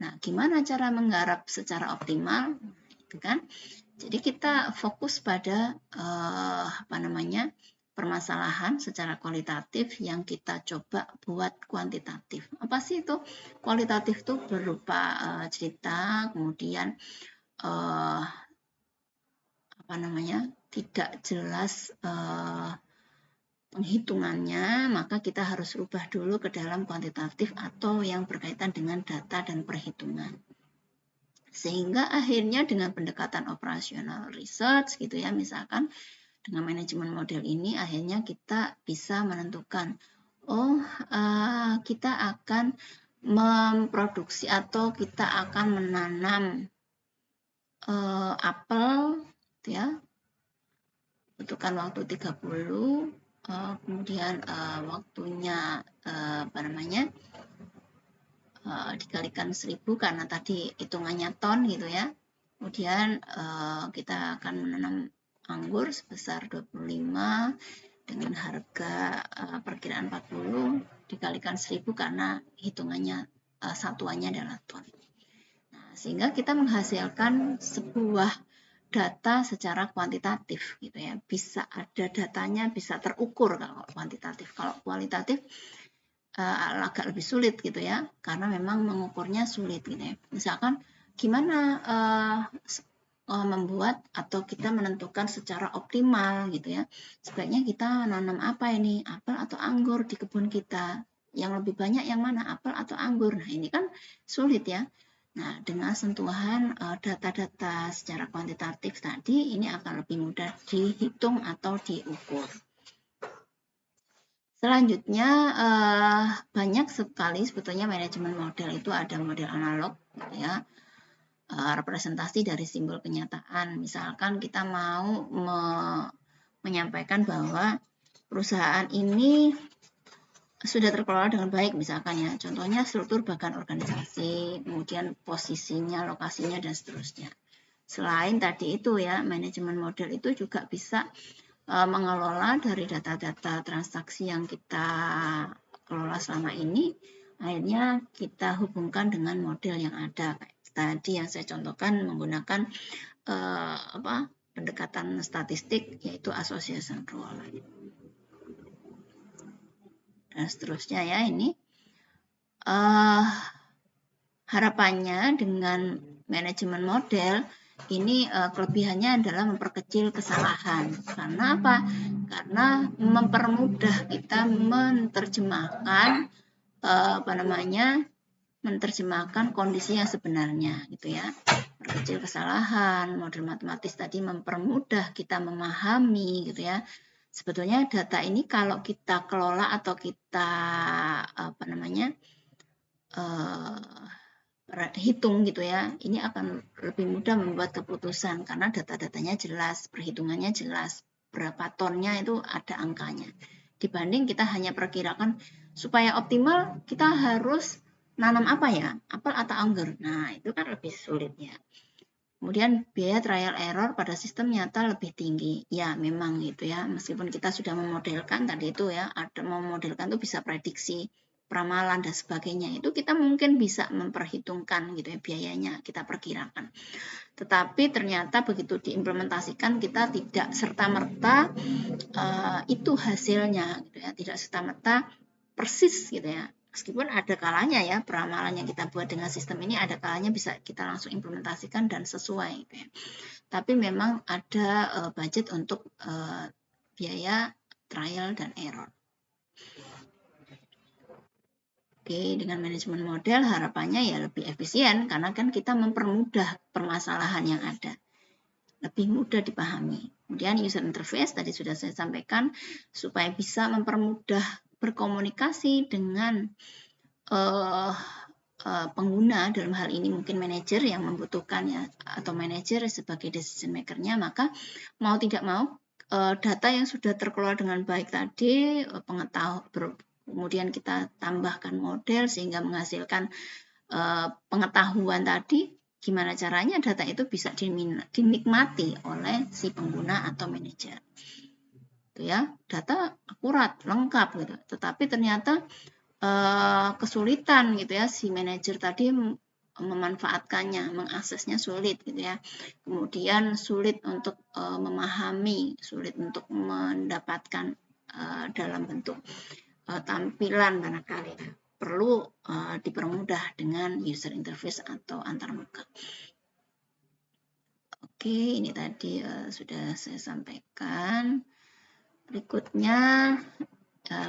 Nah, gimana cara menggarap secara optimal? Itu kan. Jadi kita fokus pada permasalahan secara kualitatif yang kita coba buat kuantitatif. Apa sih itu? Kualitatif itu berupa cerita, kemudian tidak jelas penghitungannya, maka kita harus rubah dulu ke dalam kuantitatif atau yang berkaitan dengan data dan perhitungan. Sehingga akhirnya dengan pendekatan operasional research gitu ya, misalkan dengan manajemen model ini akhirnya kita bisa menentukan kita akan memproduksi atau kita akan menanam apel gitu ya, butuhkan waktu 30, kemudian waktunya dikalikan 1000 karena tadi hitungannya ton gitu ya. Kemudian kita akan menanam anggur sebesar 25 dengan harga perkiraan 40 dikalikan 1000 karena hitungannya satuannya adalah ton. Nah, sehingga kita menghasilkan sebuah data secara kuantitatif gitu ya. Bisa ada datanya, bisa terukur kalau kuantitatif. Kalau kualitatif agak lebih sulit gitu ya, karena memang mengukurnya sulit gitu ya. Misalkan gimana membuat atau kita menentukan secara optimal gitu ya, sebaiknya kita nanam apa ini, apel atau anggur di kebun kita, yang lebih banyak yang mana, apel atau anggur. Nah, ini kan sulit ya. Nah, dengan sentuhan data-data secara kuantitatif tadi, ini akan lebih mudah dihitung atau diukur. Selanjutnya, banyak sekali sebetulnya manajemen model itu ada model analog gitu ya, representasi dari simbol kenyataan. Misalkan kita mau menyampaikan bahwa perusahaan ini sudah terkelola dengan baik misalkan ya. Contohnya struktur bahkan organisasi, kemudian posisinya, lokasinya dan seterusnya. Selain tadi itu ya, manajemen model itu juga bisa mengelola dari data-data transaksi yang kita kelola selama ini, akhirnya kita hubungkan dengan model yang ada. Tadi yang saya contohkan menggunakan pendekatan statistik yaitu association rule dan seterusnya ya. Ini harapannya dengan manajemen model ini kelebihannya adalah memperkecil kesalahan. Karena apa? Karena mempermudah kita menerjemahkan menerjemahkan kondisi yang sebenarnya gitu ya. Perkecil kesalahan, model matematis tadi mempermudah kita memahami gitu ya sebetulnya data ini kalau kita kelola atau kita hitung gitu ya, ini akan lebih mudah membuat keputusan karena data-datanya jelas, perhitungannya jelas, berapa tonnya itu ada angkanya. Dibanding kita hanya perkirakan supaya optimal kita harus nanam apa ya, apel atau anggur. Nah, itu kan lebih sulit ya. Kemudian biaya trial error pada sistem nyata lebih tinggi. Ya, memang gitu ya. Meskipun kita sudah memodelkan tadi itu ya, ada memodelkan itu bisa prediksi ramalan dan sebagainya. Itu kita mungkin bisa memperhitungkan gitu ya biayanya, kita perkirakan. Tetapi ternyata begitu diimplementasikan kita tidak serta-merta itu hasilnya gitu ya, tidak serta-merta persis gitu ya. Meskipun ada kalanya ya peramalan yang kita buat dengan sistem ini ada kalanya bisa kita langsung implementasikan dan sesuai gitu ya. Tapi memang ada budget untuk biaya trial dan error. Oke, dengan manajemen model harapannya ya lebih efisien karena kan kita mempermudah permasalahan yang ada. Lebih mudah dipahami. Kemudian user interface tadi sudah saya sampaikan supaya bisa mempermudah berkomunikasi dengan pengguna, dalam hal ini mungkin manajer yang membutuhkan ya, atau manajer sebagai decision maker-nya, maka mau tidak mau data yang sudah terkelola dengan baik tadi, kemudian kita tambahkan model sehingga menghasilkan pengetahuan tadi, gimana caranya data itu bisa dinikmati oleh si pengguna atau manajer. Gitu ya, data akurat, lengkap gitu. Tetapi ternyata kesulitan gitu ya si manajer tadi memanfaatkannya, mengaksesnya sulit gitu ya. Kemudian sulit untuk memahami, sulit untuk mendapatkan dalam bentuk tampilan barangkali. Perlu dipermudah dengan user interface atau antarmuka. Oke, ini tadi sudah saya sampaikan. Berikutnya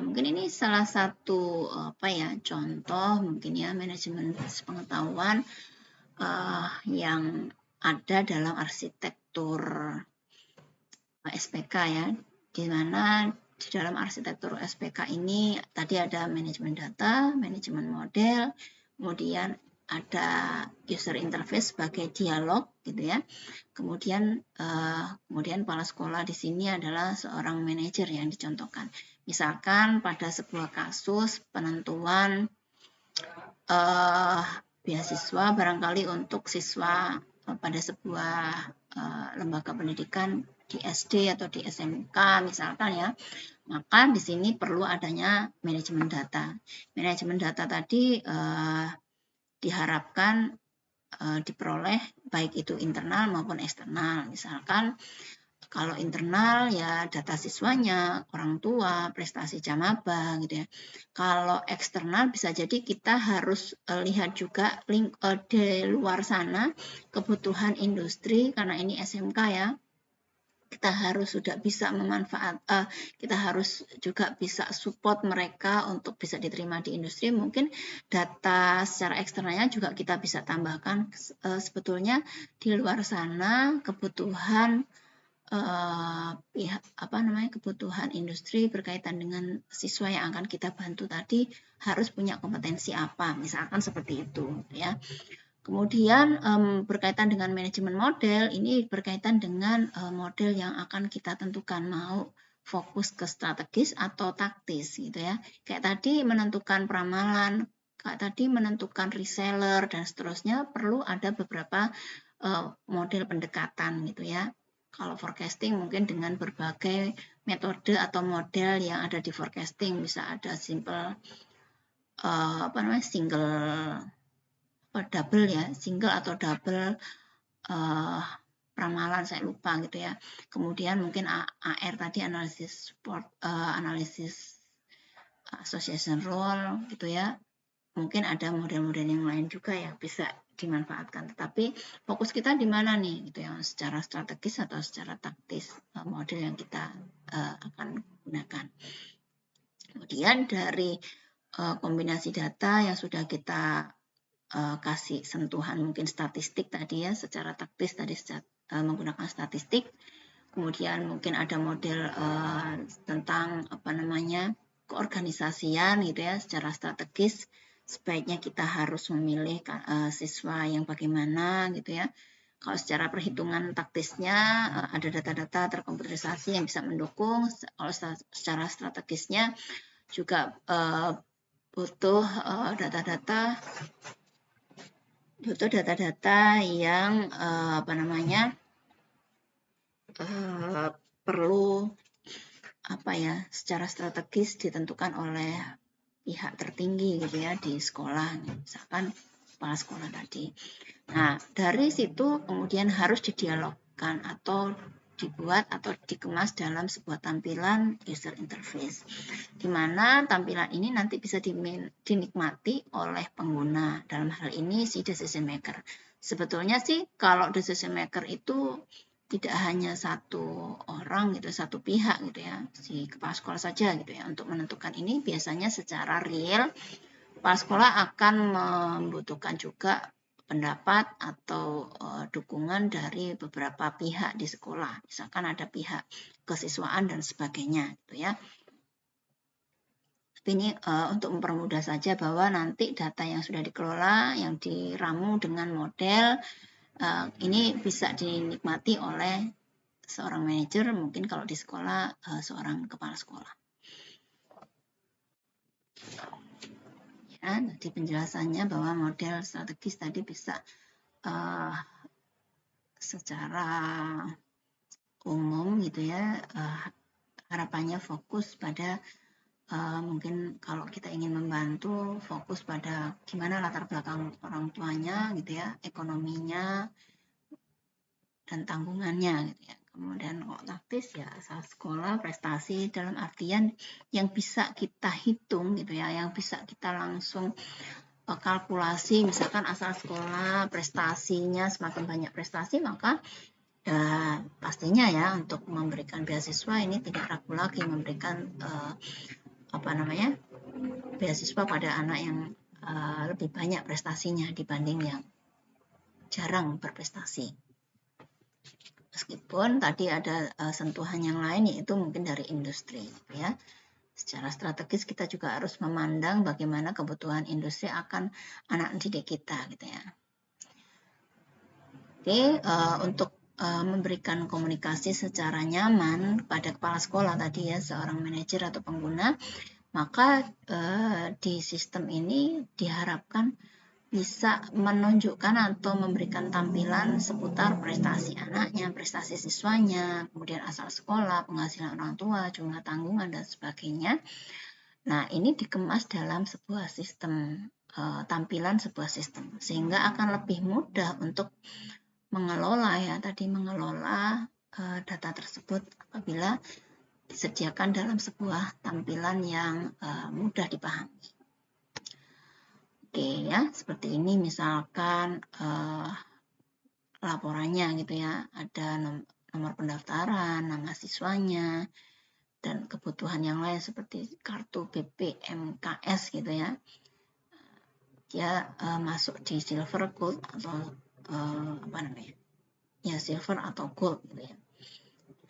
mungkin ini salah satu contoh mungkin ya manajemen pengetahuan yang ada dalam arsitektur SPK ya, di mana di dalam arsitektur SPK ini tadi ada manajemen data, manajemen model, kemudian ada user interface sebagai dialog gitu ya. Kemudian kepala sekolah di sini adalah seorang manajer yang dicontohkan. Misalkan pada sebuah kasus penentuan beasiswa barangkali untuk siswa pada sebuah lembaga pendidikan di SD atau di SMK misalkan ya, maka di sini perlu adanya manajemen data. Manajemen data tadi diharapkan diperoleh baik itu internal maupun eksternal. Misalkan kalau internal ya data siswanya, orang tua, prestasi jamaba gitu ya. Kalau eksternal bisa jadi kita harus lihat juga di luar sana kebutuhan industri karena ini SMK ya. Kita harus sudah bisa kita harus juga bisa support mereka untuk bisa diterima di industri. Mungkin data secara eksternalnya juga kita bisa tambahkan. Sebetulnya di luar sana kebutuhan kebutuhan industri berkaitan dengan siswa yang akan kita bantu tadi harus punya kompetensi apa, misalkan seperti itu ya. Kemudian berkaitan dengan manajemen model, ini berkaitan dengan model yang akan kita tentukan, mau fokus ke strategis atau taktis gitu ya. Kayak tadi menentukan peramalan, kayak tadi menentukan reseller dan seterusnya, perlu ada beberapa model pendekatan gitu ya. Kalau forecasting mungkin dengan berbagai metode atau model yang ada di forecasting, bisa ada single atau double ramalan, saya lupa gitu ya. Kemudian mungkin AR tadi analisis association rule gitu ya. Mungkin ada model-model yang lain juga yang bisa dimanfaatkan. Tetapi fokus kita di mana nih gitu ya, secara strategis atau secara taktis model yang kita akan gunakan. Kemudian dari kombinasi data yang sudah kita kasih sentuhan mungkin statistik tadi ya, secara taktis tadi menggunakan statistik, kemudian mungkin ada model tentang keorganisasian gitu ya, secara strategis sebaiknya kita harus memilih siswa yang bagaimana gitu ya. Kalau secara perhitungan taktisnya ada data-data terkomputerisasi yang bisa mendukung. Kalau secara strategisnya juga butuh data-data yang perlu secara strategis ditentukan oleh pihak tertinggi gitu ya di sekolah, misalkan kepala sekolah tadi. Nah, dari situ kemudian harus didialogkan atau dibuat atau dikemas dalam sebuah tampilan user interface, di mana tampilan ini nanti bisa dinikmati oleh pengguna, dalam hal ini si decision maker. Sebetulnya sih kalau decision maker itu tidak hanya satu orang gitu, satu pihak gitu ya, si kepala sekolah saja gitu ya. Untuk menentukan ini biasanya secara real kepala sekolah akan membutuhkan juga pendapat atau dukungan dari beberapa pihak di sekolah. Misalkan ada pihak kesiswaan dan sebagainya gitu ya. Tapi ini untuk mempermudah saja bahwa nanti data yang sudah dikelola, yang diramu dengan model ini bisa dinikmati oleh seorang manajer, mungkin kalau di sekolah seorang kepala sekolah. Ya, jadi penjelasannya bahwa model strategis tadi bisa secara umum gitu ya, harapannya fokus pada mungkin kalau kita ingin membantu, fokus pada gimana latar belakang orang tuanya gitu ya, ekonominya dan tanggungannya gitu ya. Kemudian kalau taktis ya asal sekolah, prestasi dalam artian yang bisa kita hitung gitu ya, yang bisa kita langsung kalkulasi, misalkan asal sekolah prestasinya semakin banyak prestasi, maka ya pastinya ya untuk memberikan beasiswa ini tidak ragu lagi memberikan beasiswa pada anak yang lebih banyak prestasinya dibanding yang jarang berprestasi. Meskipun tadi ada sentuhan yang lain yaitu mungkin dari industri ya. Secara strategis kita juga harus memandang bagaimana kebutuhan industri akan anak didik kita gitu ya. Oke, untuk memberikan komunikasi secara nyaman pada kepala sekolah tadi ya, seorang manajer atau pengguna, maka di sistem ini diharapkan bisa menunjukkan atau memberikan tampilan seputar prestasi anaknya, prestasi siswanya, kemudian asal sekolah, penghasilan orang tua, jumlah tanggungan, dan sebagainya. Nah, ini dikemas dalam sebuah sistem, tampilan sebuah sistem, sehingga akan lebih mudah untuk mengelola data tersebut apabila disediakan dalam sebuah tampilan yang mudah dipahami. Oke ya, seperti ini misalkan laporannya gitu ya, ada nomor pendaftaran, nama siswanya, dan kebutuhan yang lain seperti kartu BPMKS gitu ya. Dia masuk di silver, gold atau silver atau gold gitu ya.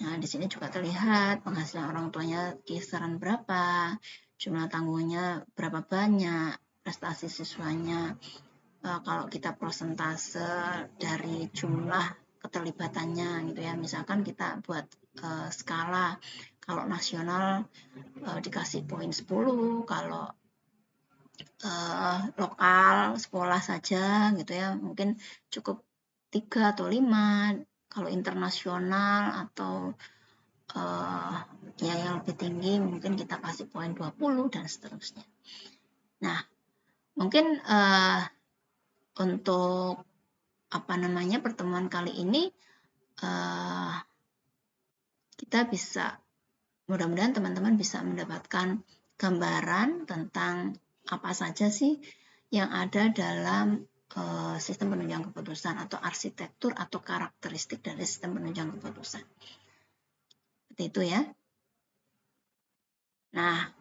Nah, di sini juga terlihat penghasilan orang tuanya kisaran berapa, jumlah tanggungannya berapa banyak, prestasi siswanya, kalau kita persentase dari jumlah keterlibatannya gitu ya, misalkan kita buat skala, kalau nasional dikasih poin 10, kalau lokal sekolah saja gitu ya, mungkin cukup 3 atau 5, kalau internasional atau yang lebih tinggi mungkin kita kasih poin 20 dan seterusnya. Nah, mungkin untuk pertemuan kali ini kita bisa, mudah-mudahan teman-teman bisa mendapatkan gambaran tentang apa saja sih yang ada dalam sistem penunjang keputusan atau arsitektur atau karakteristik dari sistem penunjang keputusan. Seperti itu ya. Nah,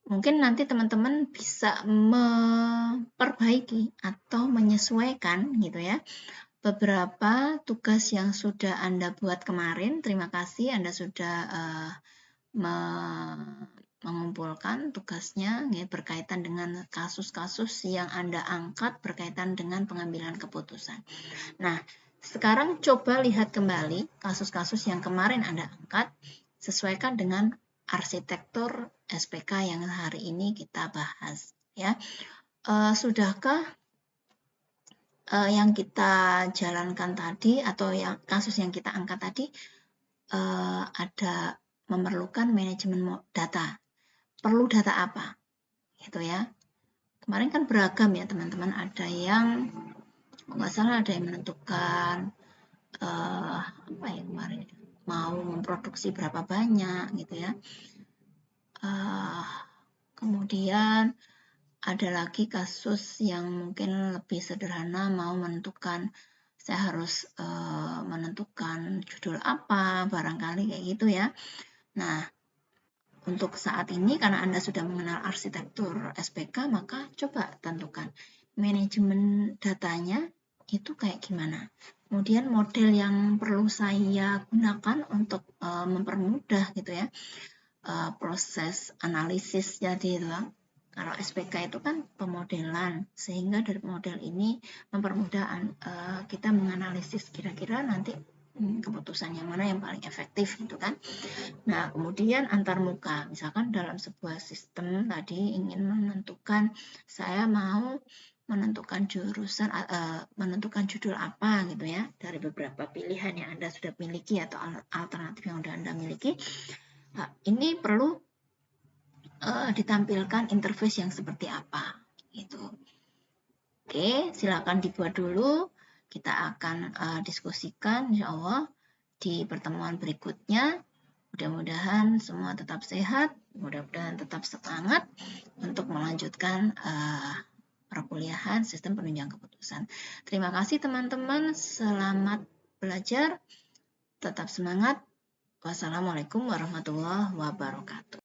mungkin nanti teman-teman bisa memperbaiki atau menyesuaikan gitu ya beberapa tugas yang sudah Anda buat kemarin. Terima kasih Anda sudah mengumpulkan tugasnya ya, berkaitan dengan kasus-kasus yang Anda angkat berkaitan dengan pengambilan keputusan. Nah, sekarang coba lihat kembali kasus-kasus yang kemarin Anda angkat, sesuaikan dengan arsitektur SPK yang hari ini kita bahas. Ya, sudahkah yang kita jalankan tadi atau yang kasus yang kita angkat tadi ada memerlukan manajemen data? Perlu data apa? Gitu ya. Kemarin kan beragam ya teman-teman. Ada yang nggak salah ada yang menentukan apa ya kemarin mau memproduksi berapa banyak gitu ya. Kemudian ada lagi kasus yang mungkin lebih sederhana, mau menentukan saya harus menentukan judul apa, barangkali kayak gitu ya. Nah, untuk saat ini karena Anda sudah mengenal arsitektur SPK, maka coba tentukan manajemen datanya itu kayak gimana. Kemudian model yang perlu saya gunakan untuk mempermudah gitu ya proses analisis jadi itu. Kalau SPK itu kan pemodelan, sehingga dari model ini mempermudah kita menganalisis kira-kira nanti keputusan yang mana yang paling efektif gitu kan. Nah, kemudian antarmuka, misalkan dalam sebuah sistem tadi ingin menentukan saya mau menentukan jurusan, menentukan judul apa gitu ya dari beberapa pilihan yang Anda sudah miliki atau alternatif yang sudah Anda miliki. Nah, ini perlu ditampilkan interface yang seperti apa gitu. Oke, silakan dibuat dulu. Kita akan diskusikan insya Allah di pertemuan berikutnya. Mudah-mudahan semua tetap sehat, mudah-mudahan tetap semangat untuk melanjutkan perkuliahan sistem penunjang keputusan. Terima kasih teman-teman, selamat belajar, tetap semangat. Wassalamualaikum warahmatullahi wabarakatuh.